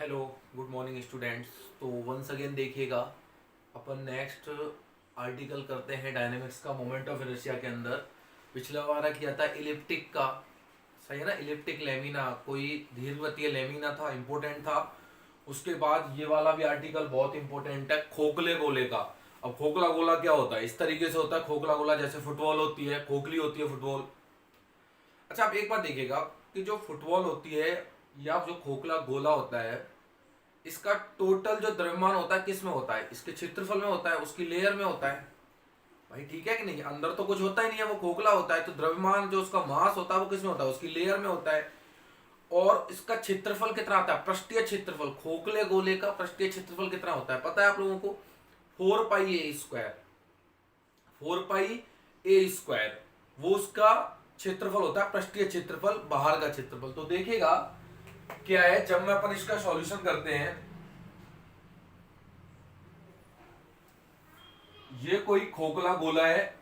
Hello, good morning students. तो once again देखिएगा, अपन next article करते हैं डायनेमिक्स का मोमेंट ऑफ इनर्शिया के अंदर। पिछला वाला किया था इलिप्टिक का, सही है ना। इलिप्टिक लेमिना, कोई दीर्घवृत्तीय लेमिना था, इंपॉर्टेंट था। उसके बाद ये वाला भी आर्टिकल बहुत इंपॉर्टेंट है, खोखले गोले का। अब खोखला गोला क्या होता है? इस तरीके से होता है खोखला गोला, जैसे फुटबॉल होती है, खोखली होती है फुटबॉल। अच्छा, आप एक बात देखिएगा कि जो फुटबॉल होती है या जो खोखला गोला होता है, इसका टोटल जो द्रव्यमान होता है किस में होता है? इसके क्षेत्रफल में होता है, उसकी लेयर में होता है। भाई ठीक है कि नहीं? अंदर तो कुछ होता ही नहीं है, वो खोखला होता है। तो द्रव्यमान जो उसका मास होता है वो किस में होता है? उसकी लेयर में होता है। और इसका क्षेत्रफल कितना आता है? पृष्ठीय क्षेत्रफल, खोखले गोले का पृष्ठीय क्षेत्रफल कितना होता है पता है आप लोगों को? 4 पाई ए स्क्वायर। 4 पाई ए स्क्वायर वो उसका क्षेत्रफल होता है, पृष्ठीय क्षेत्रफल, बाहर का क्षेत्रफल। तो देखिएगा क्या है, जब मैं अपन इसका सॉल्यूशन करते हैं, ये कोई खोखला गोला है,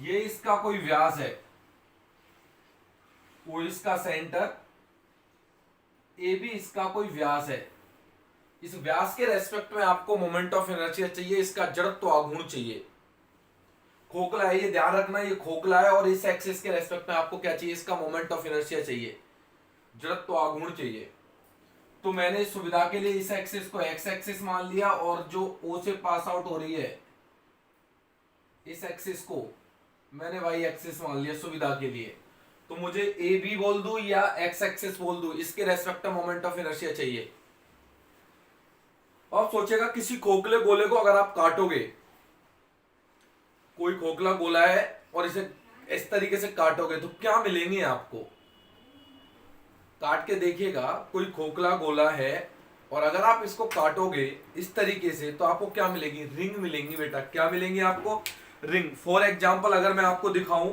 ये इसका कोई व्यास है, वो इसका सेंटर, ए भी इसका कोई व्यास है। इस व्यास के रेस्पेक्ट में आपको मोमेंट ऑफ इनर्शिया चाहिए, इसका जड़त्व आघूर्ण चाहिए। खोखला है, ये ध्यान रखना, ये खोखला है और इस एक्सिस के रेस्पेक्ट में आपको क्या चाहिए? इसका मोमेंट ऑफ इनर्शिया चाहिए, जड़त्व आघूर्ण चाहिए। तो मैंने इस सुविधा के लिए इस एक्सिस को एक्स एक्सिस मान लिया, और जो ओ से पास आउट हो रही है इस एक्सिस को मैंने वाई एक्सिस मान लिया सुविधा के लिए। तो मुझे ए बी बोल दूं या एक्स एक्सिस बोल दूं, इसके रेस्पेक्ट में मोमेंट ऑफ इनर्शिया चाहिए। अब सोचेगा, किसी खोखले गोले को अगर आप काटोगे, कोई खोखला गोला है और इसे इस तरीके से काटोगे तो क्या मिलेंगे आपको? काट के देखिएगा, कोई खोखला गोला है और अगर आप इसको काटोगे इस तरीके से तो आपको क्या मिलेगी? रिंग मिलेंगी बेटा। क्या मिलेंगी आपको? रिंग। फॉर एग्जाम्पल अगर मैं आपको दिखाऊं,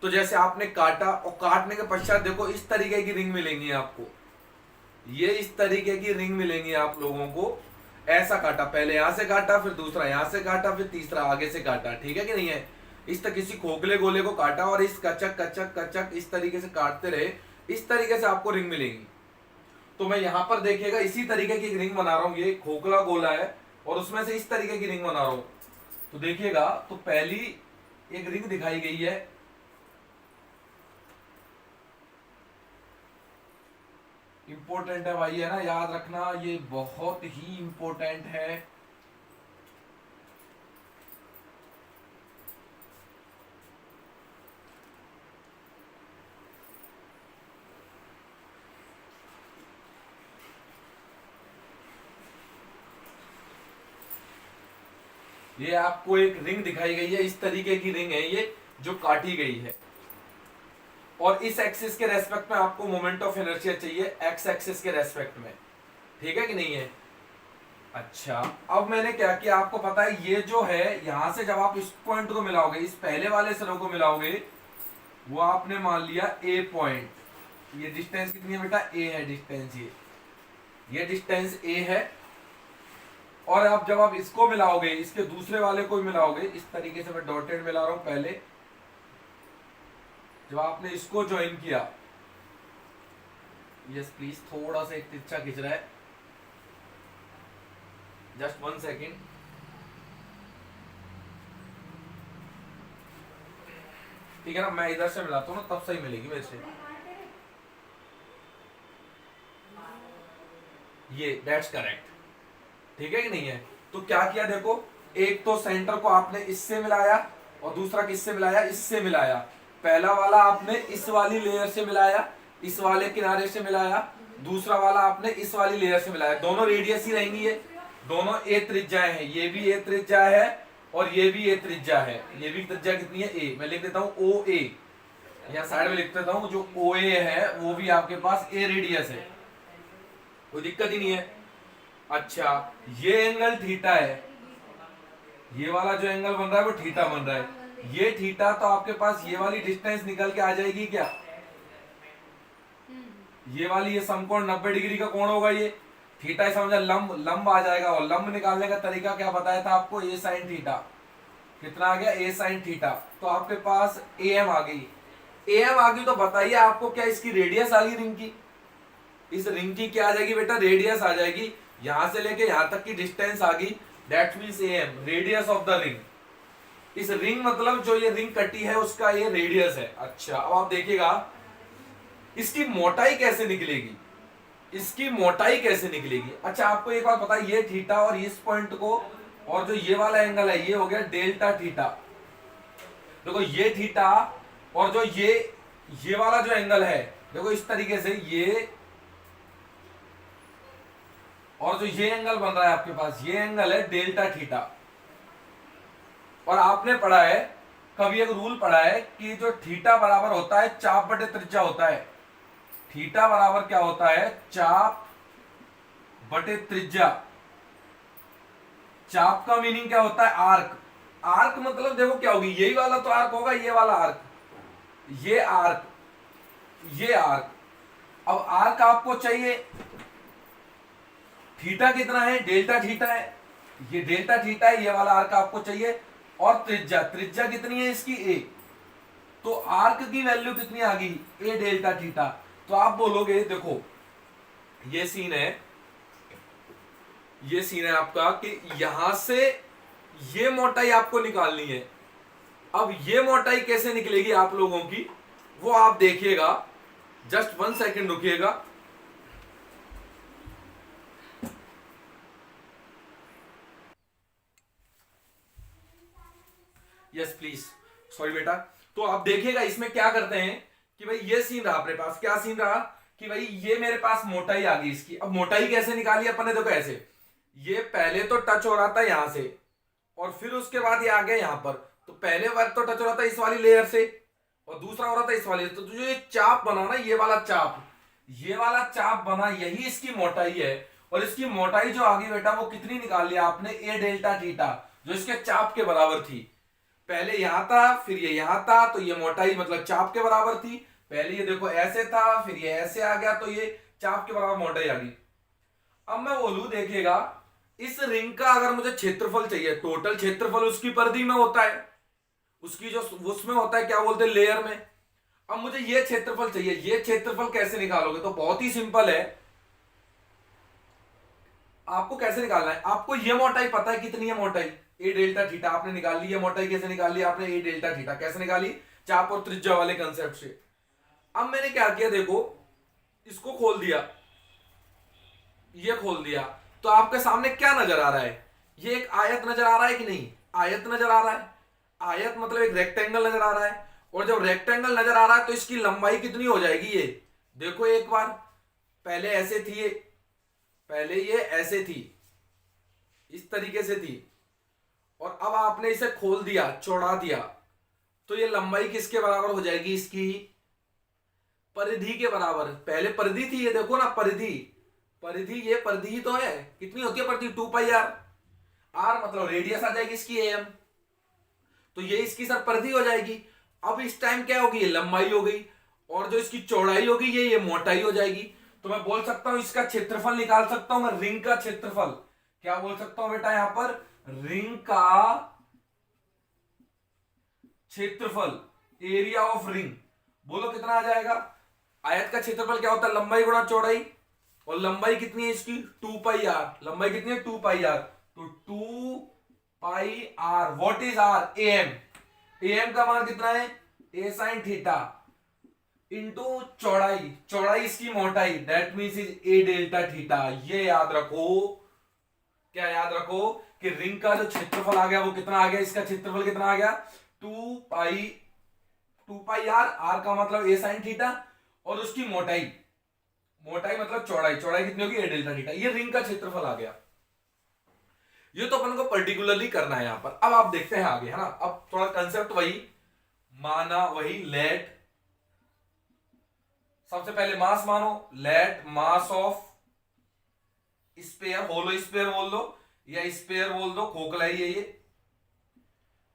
तो जैसे आपने काटा और काटने के पश्चात देखो इस तरीके की रिंग मिलेंगी आपको। ये इस तरीके की रिंग मिलेंगी आप लोगों को। ऐसा काटा, पहले यहां से काटा, फिर दूसरा यहां से काटा, फिर तीसरा आगे से काटा, ठीक है कि नहीं है? इस तक किसी खोखले गोले को काटा और इस कचक कचक कचक इस तरीके से काटते रहे, इस तरीके से आपको रिंग मिलेंगी। तो मैं यहां पर देखिएगा इसी तरीके की रिंग बना रहा हूं, ये खोखला गोला है और उसमें से इस तरीके की रिंग बना रहा हूं। तो देखिएगा, तो पहली एक रिंग दिखाई गई है, इंपॉर्टेंट है भाई, है ना, याद रखना, ये बहुत ही इंपॉर्टेंट है। ये आपको एक रिंग दिखाई गई है, इस तरीके की रिंग है ये, जो काटी गई है। और इस एक्सिस के रेस्पेक्ट में आपको मोमेंट ऑफ इनर्शिया चाहिए, एक्स एक्सिस के रेस्पेक्ट में, ठीक है कि नहीं है? अच्छा, अब मैंने क्या किया आपको पता है, ये जो है यहां से जब आप इस पॉइंट को मिलाओगे, इस पहले वाले सिरों को मिलाओगे, वो आपने मान लिया ए पॉइंट। ये डिस्टेंस कितनी है बेटा? ए है डिस्टेंस, ये डिस्टेंस ए है। और अब जब आप इसको मिलाओगे, इसके दूसरे वाले को मिलाओगे, इस तरीके से मैं डॉटेड मिला रहा हूं पहले। जब आपने इसको ज्वाइन किया, यस प्लीज, थोड़ा सा एक तिरछा खिंच रहा है, जस्ट 1 सेकेंड। ठीक है ना, मैं इधर से मिलाता हूँ ना, तब सही मिलेगी मेरे से। ये दैट्स करेक्ट, ठीक है कि नहीं है? तो क्या किया देखो, एक तो सेंटर को आपने इससे मिलाया और दूसरा किससे मिलाया? इससे मिलाया। पहला वाला आपने इस वाली लेयर से मिलाया, इस वाले किनारे से मिलाया, दूसरा वाला आपने इस वाली लेयर से मिलाया। दोनों रेडियस ही रहेंगी, ये दोनों ए त्रिज्याएं हैं, ये भी ए त्रिज्या है और ये भी ए त्रिज्या है। ये भी त्रिज्या कितनी है? ए। मैं लिख देता हूं ओ ए, या साइड में लिख देता हूं, जो ओ ए है वो भी आपके पास ए रेडियस है, कोई दिक्कत ही नहीं है। अच्छा, ये एंगल थीटा है, ये वाला जो एंगल बन रहा है वो थीटा बन रहा है। ये थीटा, तो आपके पास ये वाली डिस्टेंस निकल के आ जाएगी क्या? ये वाली, ये समकोण 90 डिग्री का कोण होगा, ये थीटा समझा, लंब लंब आ जाएगा। और लंब निकालने का तरीका क्या बताया था आपको? ए साइन थीटा। कितना आ गया? ए साइन थीटा। तो आपके पास ए एम आ गई, एम आ गई तो बताइए आपको क्या इसकी रेडियस आ गई रिंग की? इस रिंग की क्या आ जाएगी बेटा? रेडियस आ जाएगी। यहां से लेके यहां तक की डिस्टेंस आ गई, that means M, radius of the ring. इस रिंग मतलब जो ये रिंग कटी है उसका ये रेडियस है। अच्छा, अब आप देखिएगा इसकी मोटाई कैसे निकलेगी, इसकी मोटाई कैसे निकलेगी। अच्छा, आपको एक बात पता है, ये थीटा और इस पॉइंट को और जो ये वाला एंगल है ये हो गया डेल्टा थीटा। देखो ये थीटा और जो ये वाला जो एंगल है, देखो इस तरीके से ये और जो ये एंगल बन रहा है आपके पास, ये एंगल है डेल्टा थीटा। और आपने पढ़ा है, कभी एक रूल पढ़ा है कि जो थीटा बराबर होता है चाप बटे त्रिज्या होता है। थीटा बराबर क्या होता है? चाप बटे त्रिज्या। चाप का मीनिंग क्या होता है? आर्क। आर्क मतलब देखो क्या होगी, यही वाला तो आर्क होगा, ये वाला आर्क, ये आर्क, ये आर्क। अब आर्क आपको चाहिए, थीटा कितना है? डेल्टा थीटा है, ये डेल्टा थीटा है, ये वाला आर्क आपको चाहिए। और त्रिज्या, त्रिज्या कितनी है इसकी? ए। तो आर्क की वैल्यू कितनी आ गई? ए डेल्टा थीटा। तो आप बोलोगे देखो ये सीन है, ये सीन है आपका कि यहां से ये मोटाई आपको निकालनी है। अब ये मोटाई कैसे निकलेगी आप लोगों की, वो आप देखिएगा। जस्ट 1 सेकेंड रुकिएगा। यस प्लीज, सॉरी बेटा। तो आप देखिएगा इसमें क्या करते हैं कि भाई ये सीन रहा अपने पास, क्या सीन रहा कि भाई ये मेरे पास मोटाई आ गई इसकी। अब मोटाई कैसे निकाली अपन ने? देखो ऐसे, ये पहले तो टच हो रहा था यहां से और फिर उसके बाद ये आ गया यहां पर। तो पहले बार तो टच हो रहा था इस वाली लेयर से और दूसरा हो रहा था इस वाली। तो जो ये चाप बना ना, ये वाला चाप, ये वाला चाप बना, यही इसकी मोटाई है। और इसकी मोटाई जो आ गई बेटा वो कितनी निकाल लिया आपने? ए डेल्टा थीटा, जो इसके चाप के बराबर थी। पहले यहां था फिर ये यहां था, तो ये मोटाई मतलब चाप के बराबर थी। पहले ये देखो ऐसे था फिर ये ऐसे आ गया, तो ये चाप के बराबर मोटाई आ गई। अब मैं बोलूं देखिएगा, इस रिंग का अगर मुझे क्षेत्रफल चाहिए, टोटल क्षेत्रफल उसकी परिधि में होता है, उसकी जो उसमें होता है क्या बोलते हैं, लेयर में। अब मुझे ये क्षेत्रफल चाहिए, ये क्षेत्रफल कैसे निकालोगे? तो बहुत ही सिंपल है। आपको कैसे निकालना है? आपको ये मोटाई पता है कितनी है मोटाई? ए डेल्टा थीटा आपने निकाल ली। ये मोटाई कैसे निकाल ली आपने? ए डेल्टा थीटा कैसे निकाली? चाप और त्रिज्या वाले कंसेप्ट से। अब मैंने क्या किया, देखो इसको खोल दिया, ये खोल दिया, तो आपके सामने क्या नजर आ रहा है? ये एक आयत नजर आ रहा है कि नहीं? आयत नजर आ रहा है। आयत मतलब एक रेक्टेंगल नजर आ रहा है। और जब रेक्टेंगल नजर आ रहा है तो इसकी लंबाई कितनी हो जाएगी? ये देखो एक बार, पहले ऐसे थी ये, पहले ये ऐसे थी, इस तरीके से थी, और अब आपने इसे खोल दिया, चौड़ा दिया, तो ये लंबाई किसके बराबर हो जाएगी? इसकी परिधि के बराबर। पहले परिधि थी, ये देखो ना परिधि, परिधि, ये परिधि ही तो है। कितनी होती है परिधि? 2πr। आर मतलब रेडियस आ जाएगी इसकी एम, तो ये इसकी सर परिधि हो जाएगी। अब इस टाइम क्या होगी? ये लंबाई हो गई, और जो इसकी चौड़ाई होगी ये मोटाई हो जाएगी। तो मैं बोल सकता हूं इसका क्षेत्रफल निकाल सकता हूं मैं, रिंग का क्षेत्रफल। क्या बोल सकता हूं बेटा यहां पर? रिंग का क्षेत्रफल, एरिया ऑफ रिंग। बोलो कितना आ जाएगा? आयत का क्षेत्रफल क्या होता है? लंबाई गुणा चौड़ाई, और लंबाई कितनी है इसकी? 2πr। लंबाई कितनी है? 2πr। तो 2πr, what is R? M. M का मान कितना है? ए साइन थीटा इंटू चौड़ाई, चौड़ाई इसकी मोटाई, that means is a delta theta. ये याद रखो। क्या याद रखो कि रिंग का जो क्षेत्रफल आ गया वो कितना आ गया? इसका क्षेत्रफल कितना आ गया? 2πr। आर का मतलब ए साइन थीटा, और उसकी मोटाई, मोटाई मतलब चौड़ाई, चौड़ाई कितनी होगी? ए डेल्टा थीटा। ये रिंग का क्षेत्रफल आ गया। ये तो अपन को पर्टिकुलरली करना है यहां पर। अब आप देखते हैं आगे, है ना। अब थोड़ा कंसेप्ट वही माना, वही लेट, सबसे पहले मास मानो, let mass of sphere, hollow sphere बोल दो या स्पेयर बोल दो, खोखला ही है ये।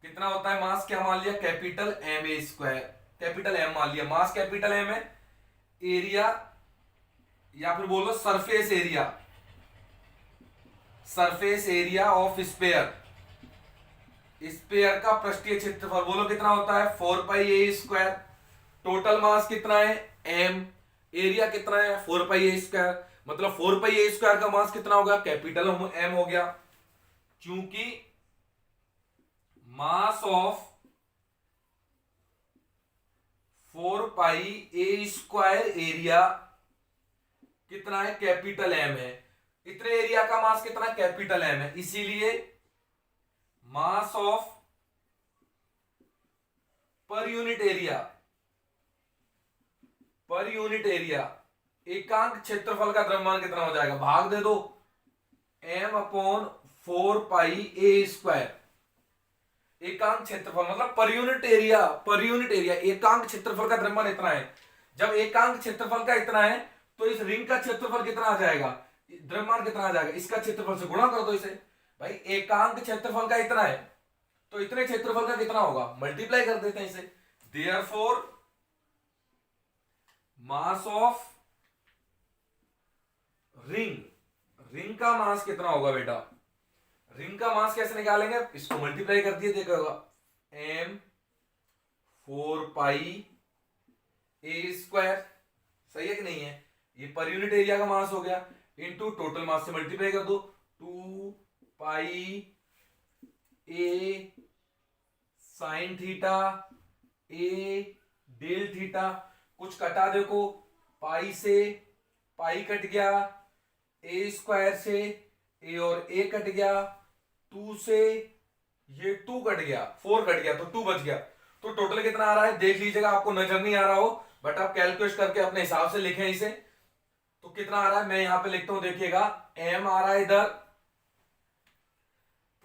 कितना होता है मास? क्या मान लिया? Capital M A square, capital M मान लिया। मास कैपिटल एम है, एरिया या फिर बोलो surface area, surface area of sphere, sphere का पृष्ठीय क्षेत्रफल बोलो कितना होता है? 4πa square. टोटल मास कितना है m, एरिया कितना है 4πa², मतलब 4πa² का मास कितना होगा कैपिटल M हो गया, क्योंकि मास ऑफ 4πa² एरिया कितना है कैपिटल M है, इतने एरिया का मास कितना है कैपिटल M है, इसीलिए mass of per unit area एकांक क्षेत्रफल का द्रव्यमान कितना हो जाएगा, भाग दे दो m/4πa², एकांक क्षेत्रफल मतलब पर यूनिट एरिया एकांक क्षेत्रफल का द्रव्यमान इतना है। जब एकांक क्षेत्रफल का इतना है तो इस रिंग का क्षेत्रफल कितना आ जाएगा, द्रव्यमान कितना आ जाएगा, इसका क्षेत्रफल से गुणा कर दो इसे। भाई एकांक क्षेत्रफल का इतना है तो इतने क्षेत्रफल का कितना होगा, मल्टीप्लाई कर देते हैं इसे। देयरफॉर मास ऑफ रिंग का मास कितना होगा बेटा, रिंग का मास कैसे निकालेंगे, इसको मल्टीप्लाई कर दिए देखोगा m/4πa², सही है कि नहीं है, ये पर यूनिट एरिया का मास हो गया, इनटू टोटल मास से मल्टीप्लाई कर दो 2πa sin theta a del theta, कुछ कटा देखो, पाई से पाई कट गया, a² से a और a कट गया, 2 से ये 2 कट गया, 4 कट गया तो 2 बच गया, तो टोटल कितना आ रहा है देख लीजिएगा, आपको नजर नहीं आ रहा हो बट आप कैलकुलेट करके अपने हिसाब से लिखें इसे, तो कितना आ रहा है मैं यहां पे लिखता हूं देखिएगा, m आ रहा है इधर,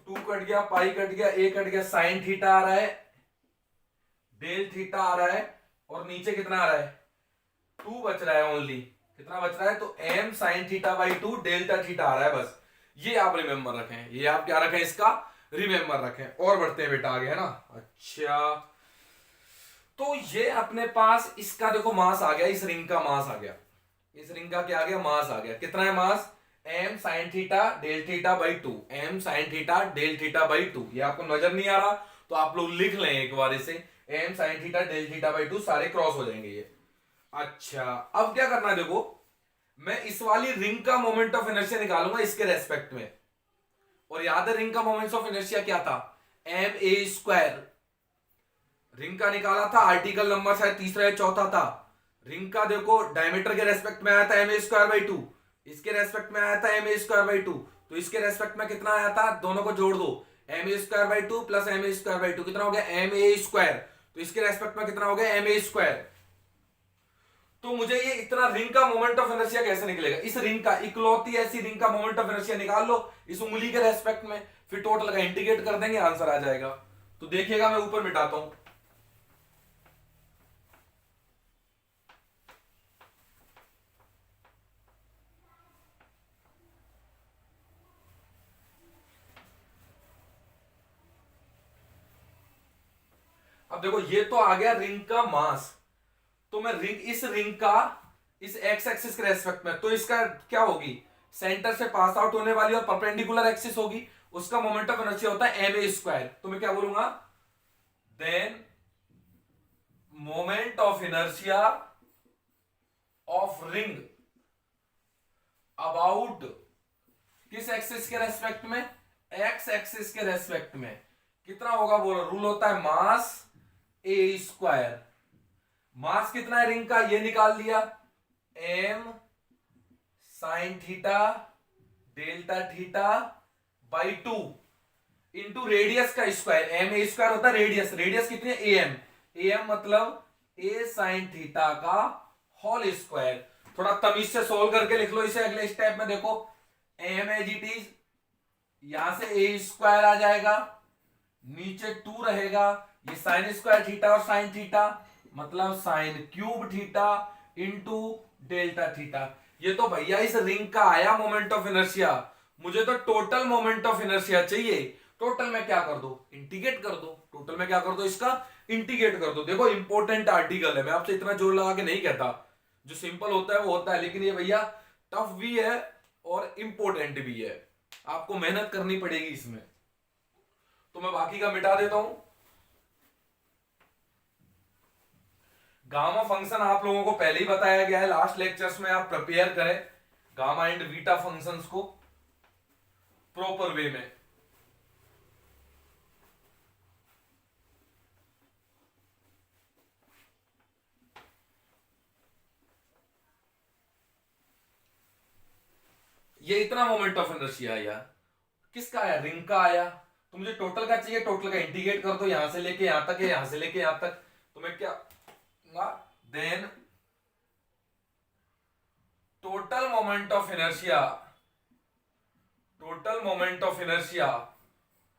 2 कट गया, पाई कट गया, a कट गया, साइन थीटा आ रहा है, डेल थीटा आ रहा है, और नीचे कितना आ रहा है 2 बच रहा है ओनली, कितना बच रहा है तो m sin θ/2 डेल्टा थीटा आ रहा है, बस ये आप रिमेंबर रखें, ये आप क्या रखें इसका रिमेंबर रखें। और बढ़ते हैं बेटा आगे, है ना। अच्छा तो ये अपने पास इसका देखो मास आ गया, इस रिंग का मास आ गया, इस रिंग का क्या आ गया मास आ गया, कितना है mass m sin θ del θ/2, m sin θ del θ/2, ये आपको नजर नहीं आ रहा तो आप लोग लिख लें एक बार इसे, m sin θ डेल θ/2 सारे क्रॉस हो जाएंगे ये। अच्छा अब क्या करना है देखो, मैं इस वाली रिंग का मोमेंट ऑफ इनर्शिया निकालूंगा इसके रेस्पेक्ट में, और याद है रिंग का मोमेंट ऑफ इनर्शिया क्या था ma², रिंग का निकाला था, आर्टिकल नंबर शायद तीसरा या चौथा था, रिंग का देखो डायमीटर के रेस्पेक्ट में आया था ma²/2, इसके रेस्पेक्ट में आया था ma²/2, तो इसके रेस्पेक्ट में कितना आया था, दोनों को जोड़ दो ma² प्लस ma²/2 कितना हो गया ma², तो इसके रेस्पेक्ट में कितना हो गया ma²। तो मुझे ये इतना रिंग का मोमेंट ऑफ इनर्शिया कैसे निकलेगा, इस रिंग का इकलौती ऐसी रिंग का मोमेंट ऑफ इनर्शिया निकाल लो इस उंगली के रेस्पेक्ट में, फिर टोटल का इंटीग्रेट कर देंगे आंसर आ जाएगा। तो देखिएगा मैं ऊपर मिटाता हूं, अब देखो ये तो आ गया रिंग का मास, तो मैं इस रिंग का इस एक्स एक्सिस के रेस्पेक्ट में, तो इसका क्या होगी सेंटर से पास आउट होने वाली और परपेंडिकुलर एक्सिस होगी, उसका मोमेंट ऑफ इनर्शिया होता है ma², तो मैं क्या बोलूंगा then moment of inertia of ring about किस एक्सिस के रेस्पेक्ट में, एक्स एक्सिस के रेस्पेक्ट में कितना होगा, बोलो रूल होता है मास a², मास कितना है रिंग का ये निकाल लिया m sin θ delta θ/2 into radius का स्क्वायर, ma² होता है रेडियस, रेडियस कितनी है am मतलब a sin θ का होल स्क्वायर। थोड़ा तमीज से सोल्व करके लिख लो इसे अगले स्टेप में, देखो m एज इट इज, यहां से a² आ जाएगा, नीचे 2 रहेगा, ये sin² थीटा और sin थीटा मतलब sin³ θ इंटू डेल्टा थीटा। ये तो भैया इस रिंग का आया मोमेंट ऑफ इनर्शिया, मुझे तो टोटल मोमेंट ऑफ इनर्शिया चाहिए, टोटल में क्या कर दो इंटीग्रेट कर दो, टोटल में क्या कर दो इसका इंटीग्रेट कर दो। देखो इंपॉर्टेंट आर्टिकल है, मैं आपसे इतना जोर लगा के नहीं कहता, जो सिंपल होता है वो होता है, लेकिन ये भैया टफ भी है और इंपॉर्टेंट भी है, आपको मेहनत करनी पड़ेगी इसमें। तो मैं बाकी का मिटा देता हूं, गामा फंक्शन आप लोगों को पहले ही बताया गया है, लास्ट लेक्चर्स में आप प्रिपेयर करें गामा एंड बीटा फंक्शंस को प्रॉपर वे में। ये इतना मोमेंट ऑफ इनर्शिया आया, किसका आया? रिंग का आया। तो मुझे टोटल का चाहिए, टोटल का इंटीग्रेट कर दो, यहां से लेके यहां तक है, यहां से लेके यहां तक, तो मैं क्या then total moment of inertia, total moment of inertia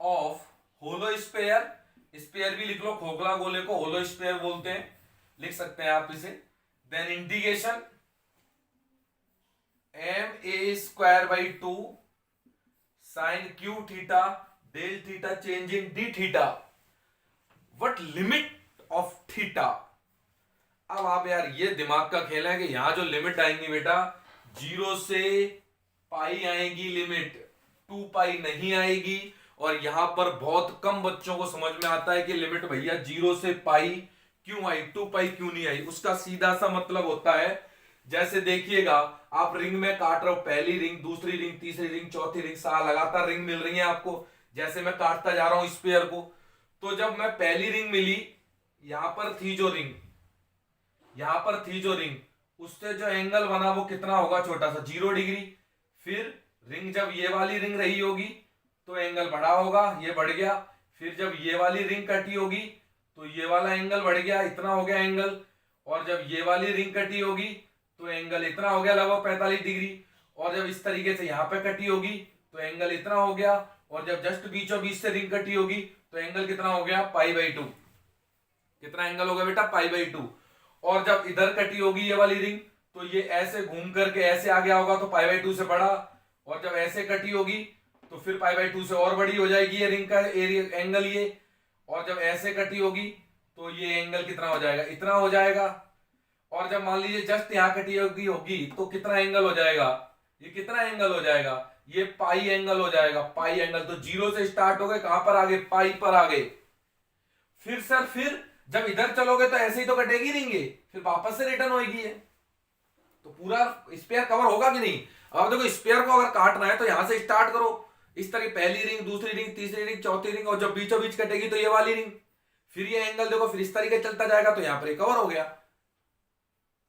of hollow sphere, sphere भी लिख लो, खोखला गोले को होलो स्फीयर बोलते हैं, लिख सकते हैं आप इसे। Then integration ma²/2 sin q theta del theta change in d theta, what limit of theta. अब आप यार ये दिमाग का खेल है कि यहां जो लिमिट आएंगी बेटा 0 से पाई आएगी लिमिट, 2 पाई नहीं आएगी। और यहां पर बहुत कम बच्चों को समझ में आता है कि लिमिट भैया 0 से पाई क्यों आई, 2 पाई क्यों नहीं आई। उसका सीधा सा मतलब होता है, जैसे देखिएगा आप रिंग में काट रहे हो, पहली रिंग, दूसरी रिंग, तीसरी रिंग, चौथी रिंग, लगातार रिंग मिल रही है आपको। जैसे मैं काटता जा रहा हूं स्पेयर को, तो जब मैं पहली रिंग मिली, यहां पर थी जो रिंग, यहां पर थी जो रिंग, उससे जो एंगल बना वो कितना होगा? छोटा सा 0 डिग्री। फिर रिंग जब ये वाली रिंग रही होगी तो एंगल बढ़ा होगा, ये बढ़ गया। फिर जब ये वाली रिंग कटी होगी तो ये वाला एंगल बढ़ गया, इतना हो गया एंगल। और जब ये वाली रिंग कटी होगी तो एंगल इतना हो गया, लगभग 45 डिग्री। और जब इस तरीके से यहां पे कटी होगी तो एंगल इतना हो गया। और जब जस्ट बीचों बीच से रिंग कटी होगी तो एंगल कितना हो गया? π/2। कितना एंगल हो गया बेटा? π/2। और जब इधर कटी होगी ये वाली रिंग तो ये ऐसे घूम करके ऐसे आ गया होगा, तो π/2 से बड़ा। और जब ऐसे कटी होगी तो फिर π/2 से और बड़ी हो जाएगी ये रिंग का एरिया एंगल ये। और जब ऐसे कटी होगी तो ये एंगल कितना हो जाएगा? इतना हो जाएगा। और जब मान लीजिए जस्ट यहां कटी होगी तो कितना एंगल हो जाएगा? ये कितना एंगल हो जाएगा? ये पाई एंगल हो जाएगा, पाई एंगल। तो 0 से स्टार्ट हो गए, कहां पर आ गए? पाई पर आ गए। फिर सर फिर जब इधर चलोगे तो ऐसे ही तो कटेगी नहीं, ये फिर वापस से रिटर्न होगी ये, तो पूरा स्पेयर कवर होगा कि नहीं? अब देखो स्पेयर को अगर काटना है तो यहां से स्टार्ट करो, इस तरह पहली रिंग, दूसरी रिंग, तीसरी रिंग, चौथी रिंग, और जब बीचों बीच कटेगी तो ये वाली रिंग, फिर ये एंगल देखो, फिर इस तरीके चलता जाएगा तो यहां पर कवर हो गया।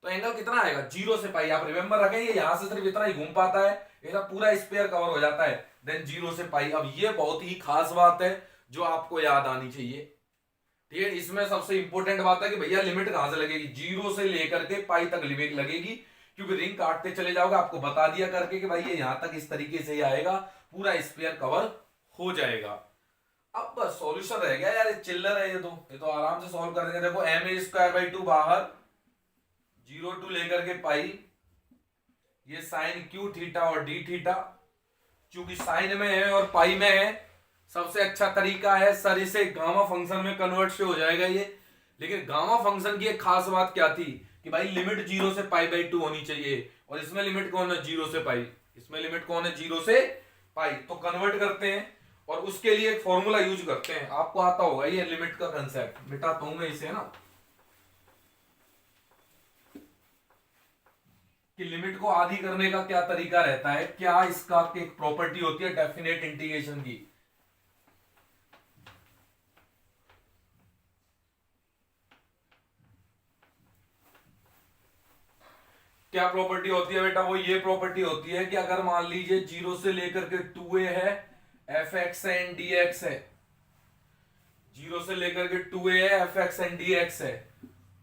तो एंगल कितना आएगा? 0 से पाई। आप रिमेंबर रखें, ये यहां से सिर्फ इतना ही घूम पाता है, ऐसा पूरा स्पेयर कवर हो जाता है। देन 0 से पाई। अब ये बहुत ही खास बात है जो आपको याद आनी चाहिए, ठीक है। इसमें सबसे इंपॉर्टेंट बात है कि भैया लिमिट कहां से लगेगी? 0 से लेकर के पाई तक लिमिट लगेगी, क्योंकि रिंग काटते चले जाओगे, आपको बता दिया करके कि भाई ये यहां तक इस तरीके से ही आएगा, पूरा स्पेयर कवर हो जाएगा। अब बस सॉल्यूशन रह गया यार, ये चिल्लर है, ये तो आराम से सॉल्व कर देंगे। देखो ma²/2 बाहर, 0 टू लेकर के पाई, ये साइन क्यू थीटा और डी थीटा, चूंकि साइन में है और पाई में है, सबसे अच्छा तरीका है सर इसे गामा फंक्शन में कन्वर्ट से हो जाएगा ये। लेकिन गामा फंक्शन की एक खास बात क्या थी कि भाई लिमिट 0 से π/2 होनी चाहिए, और इसमें लिमिट कौन है? 0 से पाई। इसमें लिमिट कौन है? 0 से पाई। तो कन्वर्ट करते हैं और उसके लिए एक फॉर्मूला यूज करते हैं, आपको आता होगा ये लिमिट का कंसेप्ट, मिटाता हूं मैं इसे ना, कि लिमिट को आधी करने का क्या तरीका रहता है, क्या इसका एक प्रॉपर्टी होती है डेफिनेट इंटीग्रेशन की। क्या प्रॉपर्टी होती है बेटा? वो ये प्रॉपर्टी होती है कि अगर मान लीजिए 0 से लेकर के 2a है, fx एंड dx है, 0 से लेकर के 2a है, fx एंड dx है,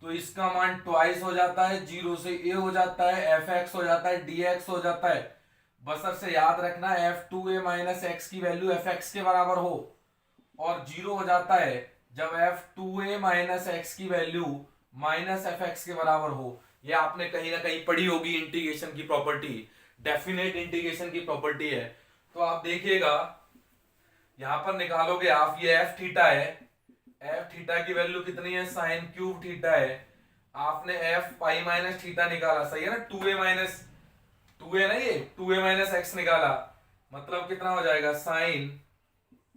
तो इसका मान ट्वाइस हो जाता है, 0 से a हो जाता है, fx हो जाता है, dx हो जाता है। बसर से याद रखना f2a माइनस x की वैल्यू fx के बराबर हो, और 0 हो जाता है जब f2a माइनस x की वैल्यू माइनस fx के बराबर हो। ये आपने कहीं ना कहीं पढ़ी होगी, इंटीग्रेशन की प्रॉपर्टी, डेफिनेट इंटीग्रेशन की प्रॉपर्टी है। तो आप देखिएगा यहां पर निकालोगे आप, ये एफ थीटा है, एफ थीटा की वैल्यू कितनी है? साइन क्यूब थीटा है। आपने एफ पाई माइनस थीटा निकाला, सही है ना? 2a माइनस 2a ना, ये 2a माइनस एक्स निकाला, मतलब कितना हो जाएगा? साइन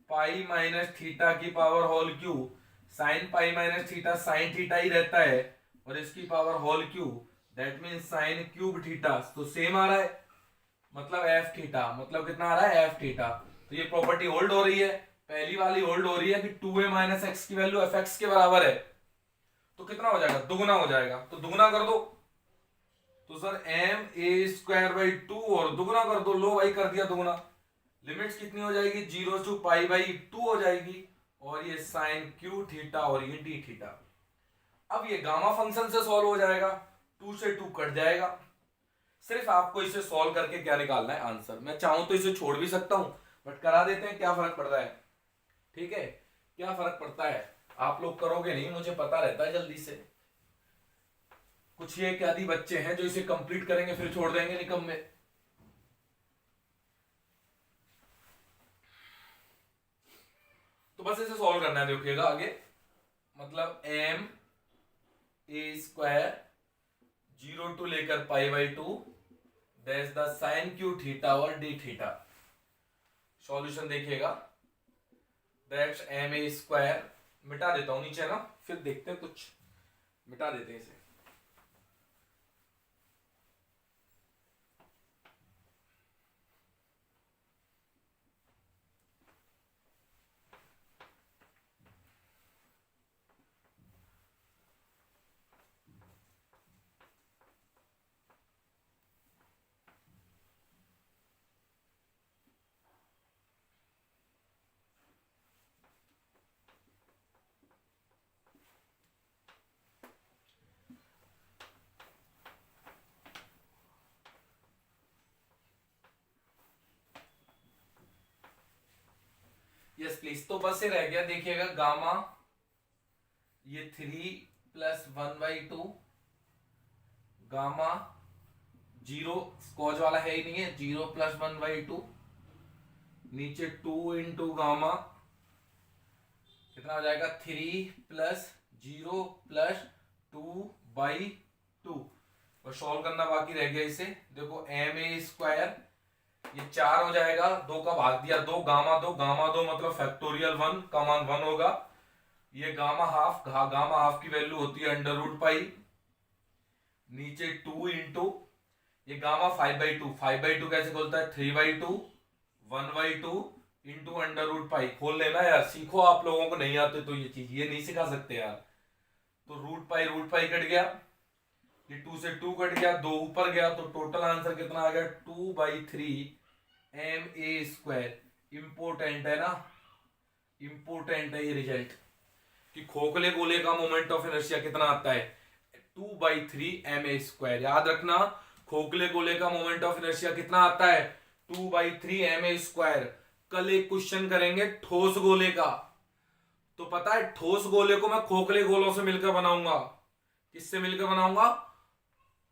पाई माइनस थीटा की power whole cube. Sine pi minus theta sine theta ही रहता है, और इसकी power whole cube, that mean sine cube theta, तो सेम आ रहा है, मतलब एफ थीटा, मतलब कितना आ रहा है एफ थीटा। तो ये प्रॉपर्टी होल्ड हो रही है, पहली वाली होल्ड हो रही है कि 2a माइनस एक्स की वैल्यू एफ एक्स के बराबर है, तो कितना हो जाएगा, दुगुना हो जाएगा, तो दुगुना कर दो। तो sir M A square by 2 और दुगुना कर दो, लो भाई कर दिया दुगुना, लिमिट्स कितनी हो जाएगी 0 टू पाई बाई 2 हो जाएगी, और ये साइन क्यू थीटा और ये डी थीटा। अब ये गामा फंक्शन से सॉल्व हो जाएगा, 2 से 2 कट जाएगा, सिर्फ आपको इसे सॉल्व करके क्या निकालना है आंसर। मैं चाहूं तो इसे छोड़ भी सकता हूं, बट करा देते हैं, क्या फर्क पड़ता है, ठीक है, क्या फर्क पड़ता है, आप लोग करोगे नहीं, मुझे पता रहता है जल्दी से। कुछ ये क्या बच्चे हैं जो इसे कंप्लीट करेंगे फिर छोड़ देंगे निकम्मे। तो बस इसे सॉल्व करना है, देखिएगा आगे, मतलब एम ए स्क्वायर 0 टू लेकर पाई बाई 2 that's the sine cube theta और डी थीटा। सॉल्यूशन देखिएगा, दैट्स एम ए स्क्वायर, मिटा देता हूं नीचे ना, फिर देखते हैं, कुछ मिटा देते हैं इसे। यस प्लीज, तो बस ये रह गया, देखिएगा गामा ये 3 प्लस 1/2 गामा 0 कॉज वाला है ही नहीं है, 0 प्लस 1/2 नीचे 2 इंटू गामा, कितना हो जाएगा 3 प्लस 0 प्लस 2/2, और सॉल्व करना बाकी रह गया इसे। देखो एम ए स्क्वायर ये 4 हो जाएगा, 2 का भाग दिया 2, गामा 2 मतलब फैक्टोरियल 1 का मान 1 होगा, ये गामा हाफ की वैल्यू होती है अंडर रूट पाई, नीचे 2 इंटू ये गामा 5/2 कैसे खोलता है 3/2 1/2 इंटू अंडर रूट पाई, खोल लेना यार, सीखो, आप लोगों को नहीं आते तो ये चीज ये नहीं सिखा सकते यार। तो रूट पाई कट गया, ये 2 से 2 कट गया, 2 ऊपर गया, तो टोटल आंसर कितना आ गया 2/3 एम ए स्क्वायर। इंपोर्टेंट है ना, इंपोर्टेंट है ये रिजल्ट कि खोखले गोले का मोमेंट ऑफ इनर्शिया कितना आता है 2/3 एम ए स्क्वायर। याद रखना, खोखले गोले का मोमेंट ऑफ इनर्शिया कितना आता है 2/3 एम ए स्क्वायर। कल एक क्वेश्चन करेंगे ठोस गोले का, तो पता है ठोस गोले को मैं खोखले गोलों से मिलकर बनाऊंगा, किससे मिलकर बनाऊंगा,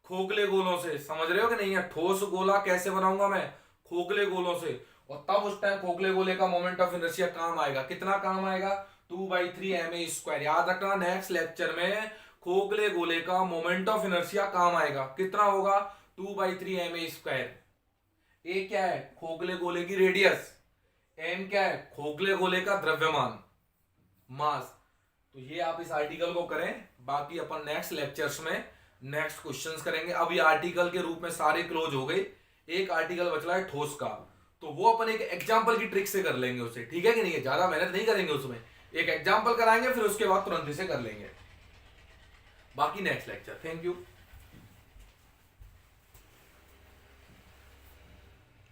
खोखले गोलों से, समझ रहे हो कि नहीं है, ठोस गोला कैसे बनाऊंगा मैं, खोखले गोलों से, और तब उस टाइम खोखले गोले का मोमेंट ऑफ इनर्शिया काम आएगा, कितना काम आएगा 2/3 एम ए स्क्वायर। याद रखना नेक्स्ट लेक्चर में खोखले गोले का मोमेंट ऑफ इनर्शिया काम आएगा, कितना होगा 2/3 एम ए स्क्वायर। ए क्या है खोखले गोले की रेडियस, एम क्या है खोखले गोले का द्रव्यमान मास। तो ये आप इस आर्टिकल को करें, बाकी अपन नेक्स्ट लेक्चर्स में नेक्स्ट क्वेश्चंस करेंगे। अब ये आर्टिकल के रूप में सारे क्लोज हो गए, एक आर्टिकल बच रहा है ठोस का, तो वो अपन एक एग्जांपल की ट्रिक से कर लेंगे उसे, ठीक है कि नहीं है, ज्यादा मेहनत नहीं करेंगे उसमें, एक एग्जांपल कराएंगे फिर उसके बाद तुरंत इसे कर लेंगे, बाकी नेक्स्ट लेक्चर। Thank you.